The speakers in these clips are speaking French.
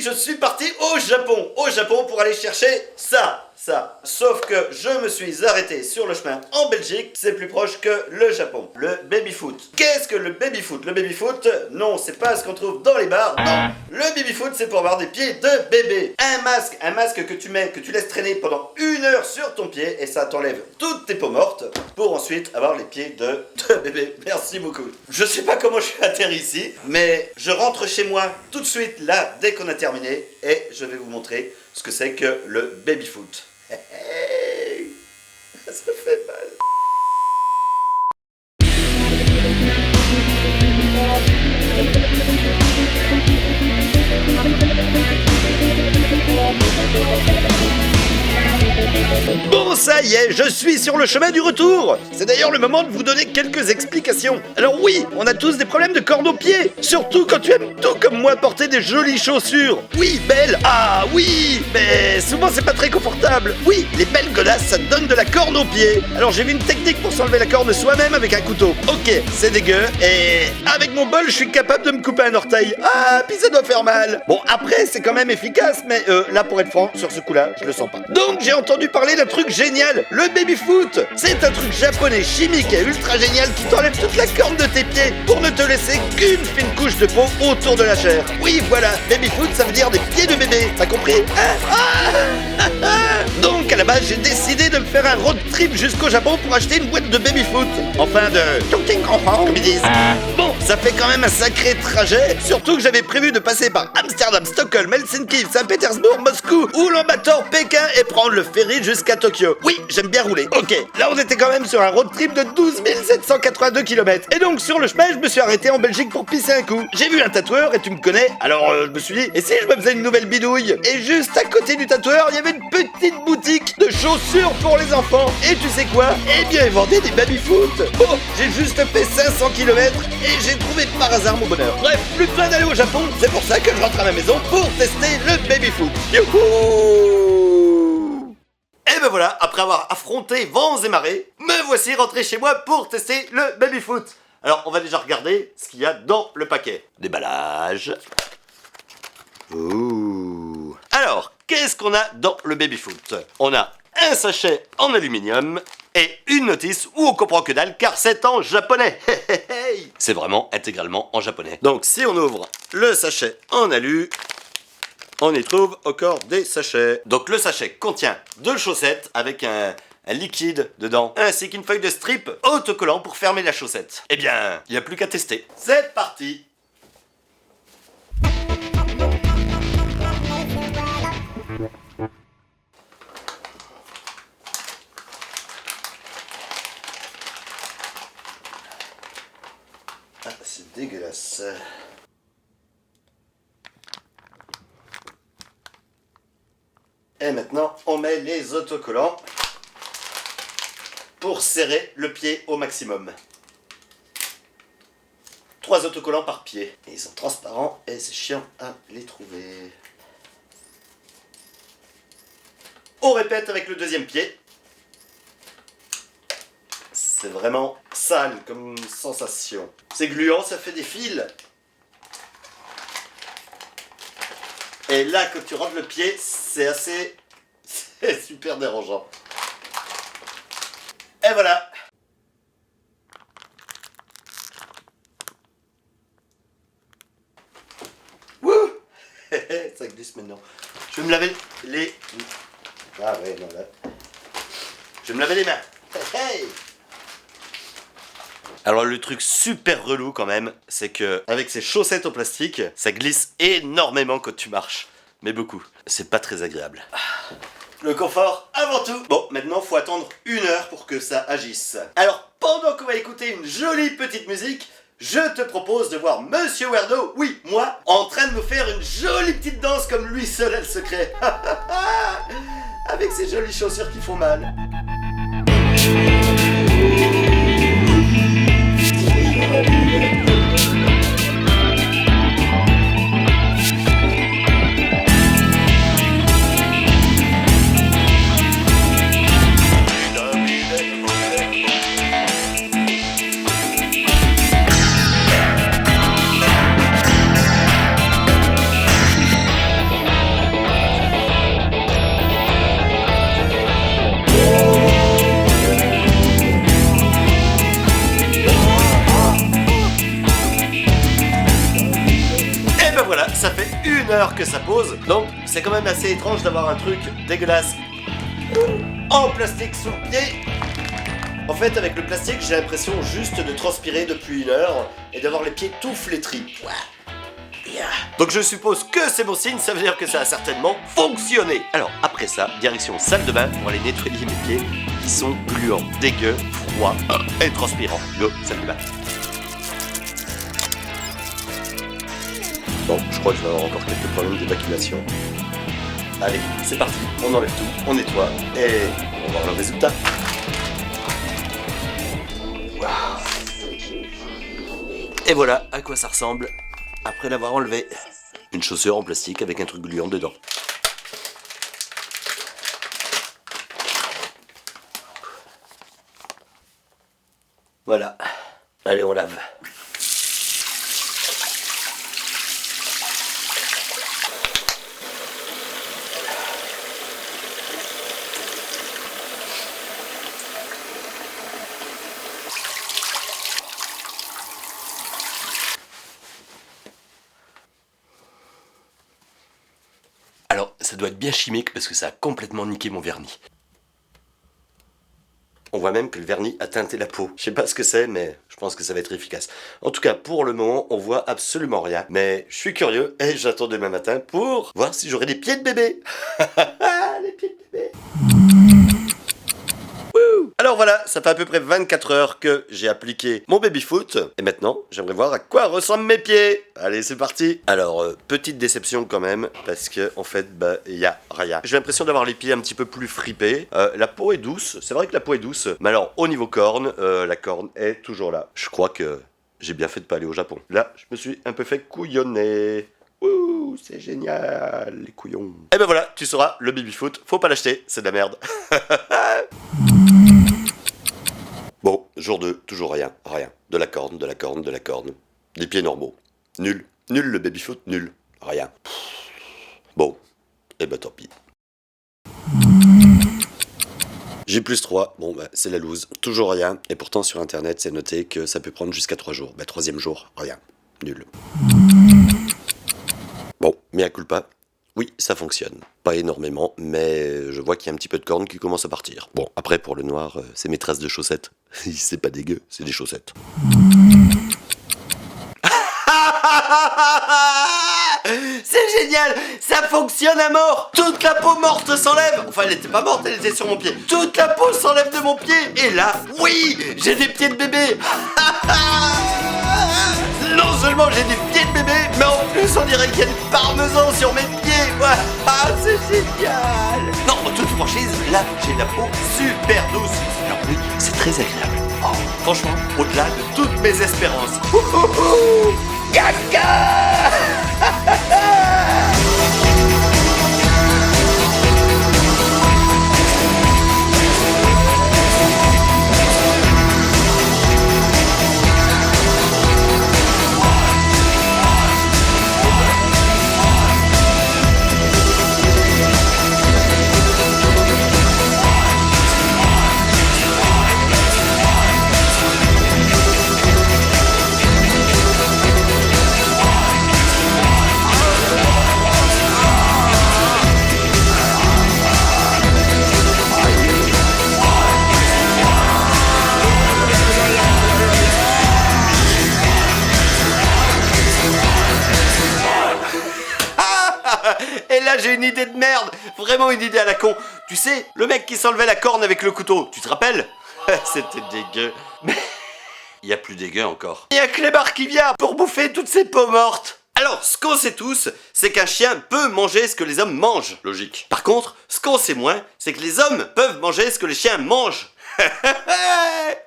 je suis parti au Japon pour aller chercher ça. Sauf que je me suis arrêté sur le chemin en Belgique, c'est plus proche que le Japon. Le baby-foot. Qu'est-ce que le baby-foot? Le baby-foot, non, c'est pas ce qu'on trouve dans les bars, non. Le baby-foot, c'est pour avoir des pieds de bébé. Un masque que tu mets, que tu laisses traîner pendant 1 heure sur ton pied, et ça t'enlève toutes tes peaux mortes, pour ensuite avoir les pieds de bébé. Merci beaucoup. Je sais pas comment je suis atterri ici, mais je rentre chez moi tout de suite, là, dès qu'on a terminé, et je vais vous montrer ce que c'est que le baby-foot. Ça fait mal. Bon, ça y est, je suis sur le chemin du retour. C'est d'ailleurs le moment de vous donner quelques explications. Alors oui, on a tous des problèmes de cornes aux pieds, surtout quand tu aimes tout comme moi porter des jolies chaussures. Oui, belles, ah oui, mais souvent c'est pas très confortable. Oui, les belles godasses, ça te donne de la corne aux pieds. Alors j'ai vu une technique pour s'enlever la corne soi-même avec un couteau. Ok, c'est dégueu, et avec mon bol, je suis capable de me couper un orteil. Ah, puis ça doit faire mal. Bon, après, c'est quand même efficace, mais là, pour être franc, sur ce coup-là, je le sens pas. Donc j'ai entendu parler d'un truc génial, le baby-foot. C'est un truc japonais chimique et ultra génial qui t'enlève toute la corne de tes pieds pour ne te laisser qu'une fine couche de peau autour de la chair. Oui, voilà, baby-foot, ça veut dire des pieds de bébé. T'as compris, hein? Donc à la base, j'ai décidé de me faire un road trip jusqu'au Japon pour acheter une boîte de baby-foot. Enfin de Tonking enfant, comme ils disent. Bon, ça fait quand même un sacré trajet, surtout que j'avais prévu de passer par Amsterdam, Stockholm, Helsinki, Saint-Pétersbourg, Moscou, Oulan-Bator, Pékin et prendre le ferry jusqu'à Tokyo. Oui, j'aime bien rouler. Ok, là on était quand même sur un road trip de 12 782 km. Et donc sur le chemin, je me suis arrêté en Belgique pour pisser un coup. J'ai vu un tatoueur et tu me connais, alors je me suis dit, et si je me faisais une nouvelle bidouille? Et juste à côté du tatoueur, il y avait une petite boutique de chaussures pour les enfants. Et tu sais quoi? Eh bien, ils vendaient des baby-foot. Bon, j'ai juste fait 500 km et j'ai trouvé par hasard mon bonheur. Bref, plus besoin d'aller au Japon, c'est pour ça que je rentre à ma maison pour tester le baby-foot. Youhou! Et ben voilà, après avoir affronté vents et marées, me voici rentré chez moi pour tester le baby-foot. Alors, on va déjà regarder ce qu'il y a dans le paquet. Déballage. Ouh. Alors, qu'est-ce qu'on a dans le baby-foot? On a un sachet en aluminium et une notice où on comprend que dalle car c'est en japonais. C'est vraiment intégralement en japonais. Donc, si on ouvre le sachet en alu, on y trouve encore des sachets. Donc le sachet contient 2 chaussettes avec un liquide dedans, ainsi qu'une feuille de strip autocollant pour fermer la chaussette. Eh bien, il n'y a plus qu'à tester. C'est parti! Ah, c'est dégueulasse. Et maintenant, on met les autocollants pour serrer le pied au maximum. 3 autocollants par pied. Et ils sont transparents et c'est chiant à les trouver. On répète avec le deuxième pied. C'est vraiment sale comme sensation. C'est gluant, ça fait des fils. Et là, quand tu rentres le pied, c'est assez... c'est super dérangeant. Et voilà. Wouh. Ça glisse maintenant. Je vais me laver les... Ah ouais, non là. Je vais me laver les mains. Hey. Alors le truc super relou quand même, c'est que avec ces chaussettes en plastique, ça glisse énormément quand tu marches. Mais beaucoup. C'est pas très agréable. Le confort avant tout. Bon, maintenant faut attendre 1 heure pour que ça agisse. Alors pendant qu'on va écouter une jolie petite musique, je te propose de voir Monsieur Werdo, oui, moi, en train de nous faire une jolie petite danse comme lui seul a le secret. Avec ses jolies chaussures qui font mal. l'odeur que ça pose. Donc c'est quand même assez étrange d'avoir un truc dégueulasse en plastique sous le pied. En fait, avec le plastique, j'ai l'impression juste de transpirer depuis 1 heure et d'avoir les pieds tout flétris. Donc je suppose que c'est bon signe, ça veut dire que ça a certainement fonctionné. Alors après ça, direction salle de bain pour aller nettoyer mes pieds qui sont gluants, dégueux, froids et transpirants. Go, salle de bain. Bon, je crois que je vais avoir encore quelques problèmes d'évacuation. Allez, c'est parti, on enlève tout, on nettoie et on va voir le résultat. Et voilà à quoi ça ressemble après l'avoir enlevé. Une chaussure en plastique avec un truc gluant dedans. Voilà. Allez, on lave. Alors, ça doit être bien chimique parce que ça a complètement niqué mon vernis. On voit même que le vernis a teinté la peau. Je sais pas ce que c'est, mais je pense que ça va être efficace. En tout cas, pour le moment, on voit absolument rien. Mais je suis curieux et j'attends demain matin pour voir si j'aurai des pieds de bébé. Les pieds de bébé. Alors voilà, ça fait à peu près 24 heures que j'ai appliqué mon baby-foot. Et maintenant, j'aimerais voir à quoi ressemblent mes pieds. Allez, c'est parti. Alors, petite déception quand même, parce que en fait, bah, y a rien. J'ai l'impression d'avoir les pieds un petit peu plus fripés. La peau est douce, c'est vrai que la peau est douce. Mais alors, au niveau corne, la corne est toujours là. Je crois que j'ai bien fait de pas aller au Japon. Là, je me suis un peu fait couillonner. Ouh, c'est génial, les couillons. Et ben voilà, tu sauras, le baby-foot, faut pas l'acheter, c'est de la merde. Bon, jour 2, toujours rien, rien. De la corne, de la corne, de la corne. Des pieds normaux. Nul. Nul le baby-foot, nul. Rien. Bon, et ben tant pis. J+3, bon bah c'est la loose. Toujours rien. Et pourtant sur internet c'est noté que ça peut prendre jusqu'à 3 jours. Bah 3e jour, rien. Nul. Bon, mea culpa. Oui, ça fonctionne. Pas énormément, mais je vois qu'il y a un petit peu de corne qui commence à partir. Bon, après, pour le noir, c'est mes traces de chaussettes. C'est pas dégueu, c'est des chaussettes. C'est génial, ça fonctionne à mort. Toute la peau morte s'enlève. Enfin, elle était pas morte, elle était sur mon pied. Toute la peau s'enlève de mon pied. Et là, oui, j'ai des pieds de bébé. Non seulement j'ai des pieds de bébé, mais en plus on dirait qu'il y a du parmesan sur mes pieds. Ah, c'est génial. Non, en toute franchise, là j'ai la peau super douce. Alors oui, c'est très agréable. Oh, franchement, au-delà de toutes mes espérances. Caca. Et là j'ai une idée de merde, vraiment une idée à la con. Tu sais, le mec qui s'enlevait la corne avec le couteau, tu te rappelles? C'était dégueu. Mais il y a plus dégueu encore. Il y a Clébar qui vient pour bouffer toutes ces peaux mortes. Alors, ce qu'on sait tous, c'est qu'un chien peut manger ce que les hommes mangent. Logique. Par contre, ce qu'on sait moins, c'est que les hommes peuvent manger ce que les chiens mangent.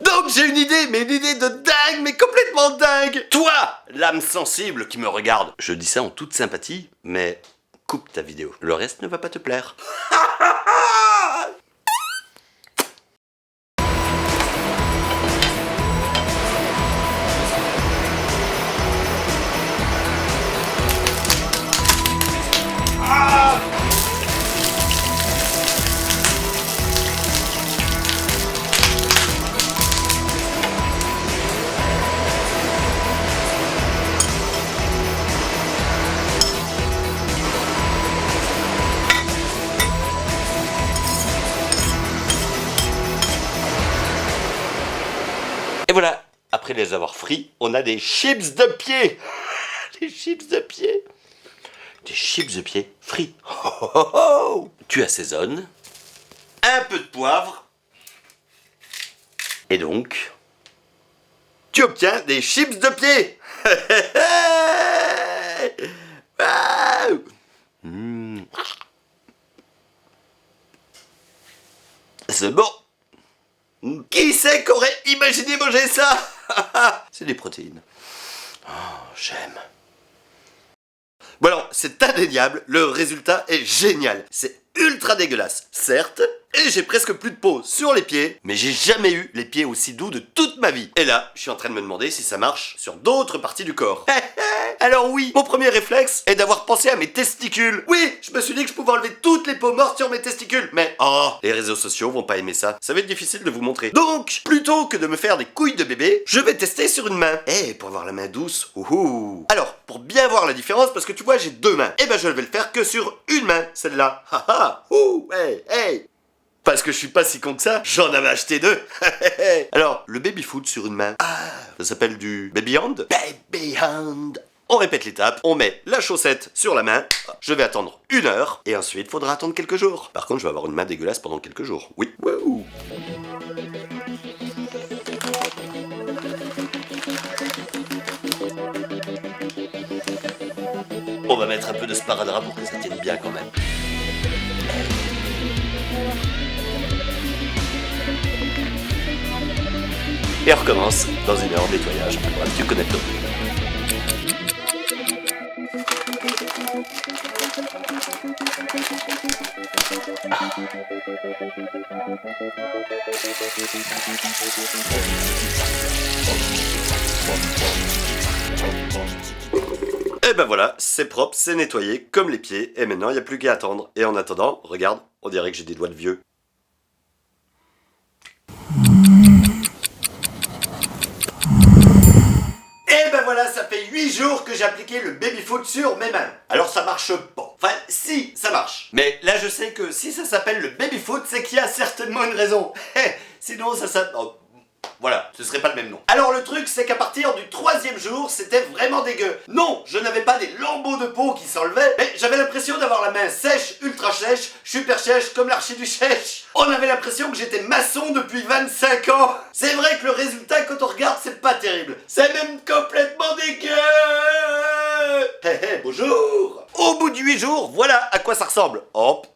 Donc j'ai une idée, mais une idée de dingue, mais complètement dingue. Toi, l'âme sensible qui me regarde, je dis ça en toute sympathie, mais coupe ta vidéo. Le reste ne va pas te plaire. voilà, après les avoir frits, on a des chips de pied. Des chips de pied. Des chips de pied frits. Oh, oh, oh, oh. Tu assaisonnes. Un peu de poivre. Et donc, tu obtiens des chips de pied. C'est bon. Qui c'est qu'aurait imaginé manger ça? C'est des protéines. Oh, j'aime. Bon alors, c'est indéniable, le résultat est génial. C'est ultra dégueulasse, certes, et j'ai presque plus de peau sur les pieds, mais j'ai jamais eu les pieds aussi doux de toute ma vie. Et là, je suis en train de me demander si ça marche sur d'autres parties du corps. Alors oui, mon premier réflexe est d'avoir pensé à mes testicules. Oui, je me suis dit que je pouvais enlever toutes les peaux mortes sur mes testicules. Mais oh, les réseaux sociaux vont pas aimer ça. Ça va être difficile de vous montrer. Donc, plutôt que de me faire des couilles de bébé, je vais tester sur une main. Eh, pour avoir la main douce, ouhou. Alors, pour bien voir la différence, parce que tu vois, j'ai deux mains. Eh ben, je vais le faire que sur une main, celle-là. Haha, ouh, hey, hey. Parce que je suis pas si con que ça, j'en avais acheté deux. Alors, le baby foot sur une main. Ah, ça s'appelle du baby hand. Baby hand. On répète l'étape, on met la chaussette sur la main, je vais attendre 1 heure, et ensuite faudra attendre quelques jours. Par contre, je vais avoir une main dégueulasse pendant quelques jours. Oui. Wouhou. On va mettre un peu de sparadrap pour que ça tienne bien quand même. Et on recommence dans 1 heure de nettoyage. Bref, tu connais tout. Et ben voilà, c'est propre, c'est nettoyé, comme les pieds, et maintenant il n'y a plus qu'à attendre. Et en attendant, regarde, on dirait que j'ai des doigts de vieux. Et ben voilà, ça fait 8 jours que j'ai appliqué le baby foot sur mes mains. Alors ça marche pas. Enfin, si, ça marche. Mais là je sais que si ça s'appelle le baby foot, c'est qu'il y a certainement une raison. Sinon ça s'appelle... Oh. Voilà, ce serait pas le même nom. Alors le truc, c'est qu'à partir du 3e jour, c'était vraiment dégueu. Non, je n'avais pas des lambeaux de peau qui s'enlevaient, mais j'avais l'impression d'avoir la main sèche, ultra sèche, super sèche, comme l'archi du chèche. On avait l'impression que j'étais maçon depuis 25 ans. C'est vrai que le résultat, quand on regarde, c'est pas terrible. C'est même complètement dégueu. Hé hé, bonjour. Au bout de 8 jours, voilà à quoi ça ressemble. Hop.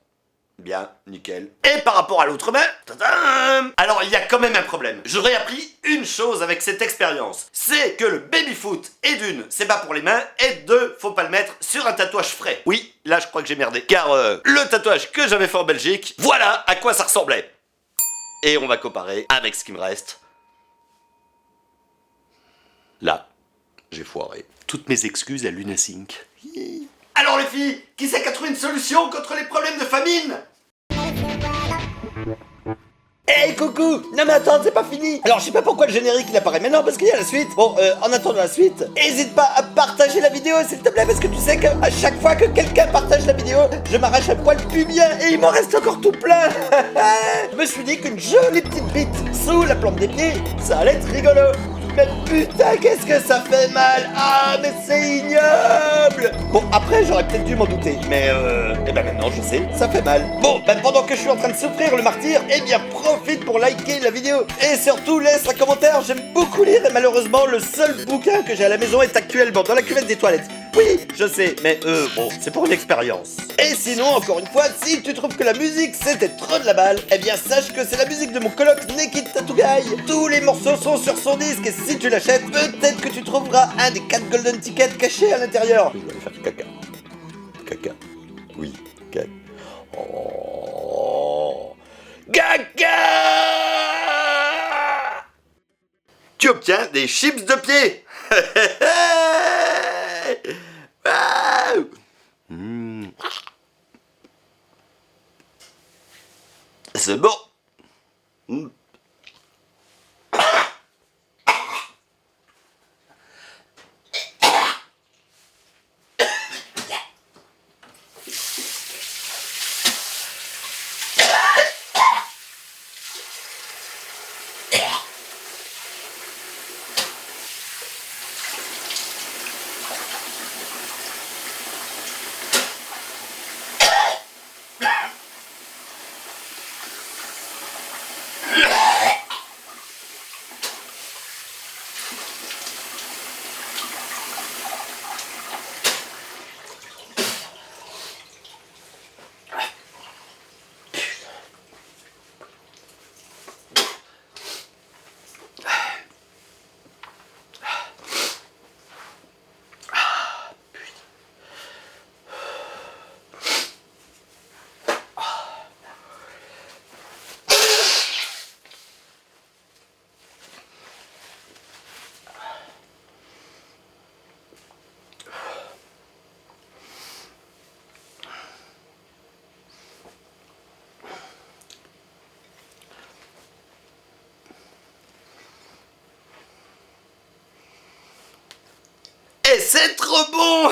Bien, nickel. Et par rapport à l'autre main, tadam, alors il y a quand même un problème. J'aurais appris une chose avec cette expérience. C'est que le baby foot, et d'une, c'est pas pour les mains, et deux, faut pas le mettre sur un tatouage frais. Oui, là je crois que j'ai merdé. Car le tatouage que j'avais fait en Belgique, voilà à quoi ça ressemblait. Et on va comparer avec ce qui me reste. Là, j'ai foiré. Toutes mes excuses à Lunasync. Alors les filles, qui c'est qui a trouvé une solution contre les problèmes de famine? Hey coucou! Non mais attends, c'est pas fini! Alors je sais pas pourquoi le générique il apparaît maintenant parce qu'il y a la suite. Bon, en attendant la suite, hésite pas à partager la vidéo s'il te plaît parce que tu sais qu'à chaque fois que quelqu'un partage la vidéo, je m'arrache un poil pubien et il m'en reste encore tout plein! Je me suis dit qu'une jolie petite bite sous la plante des pieds, ça allait être rigolo! Mais putain, qu'est-ce que ça fait mal! Ah, mais c'est ignoble! Bon, après, j'aurais peut-être dû m'en douter, mais eh ben maintenant, je sais, ça fait mal. Bon, ben pendant que je suis en train de souffrir le martyr, eh bien, profite pour liker la vidéo. Et surtout, laisse un commentaire, j'aime beaucoup lire, et malheureusement, le seul bouquin que j'ai à la maison est actuellement dans la cuvette des toilettes. Oui, je sais, mais bon, c'est pour une expérience. Et sinon, encore une fois, si tu trouves que la musique c'était trop de la balle, eh bien sache que c'est la musique de mon coloc Naked Tattoo Guy. Tous les morceaux sont sur son disque et si tu l'achètes, peut-être que tu trouveras un des 4 golden tickets cachés à l'intérieur. Je vais aller faire caca. Caca. Oui, caca. Oh. Caca. Tu obtiens des chips de pied. C'est bon. Et c'est trop bon.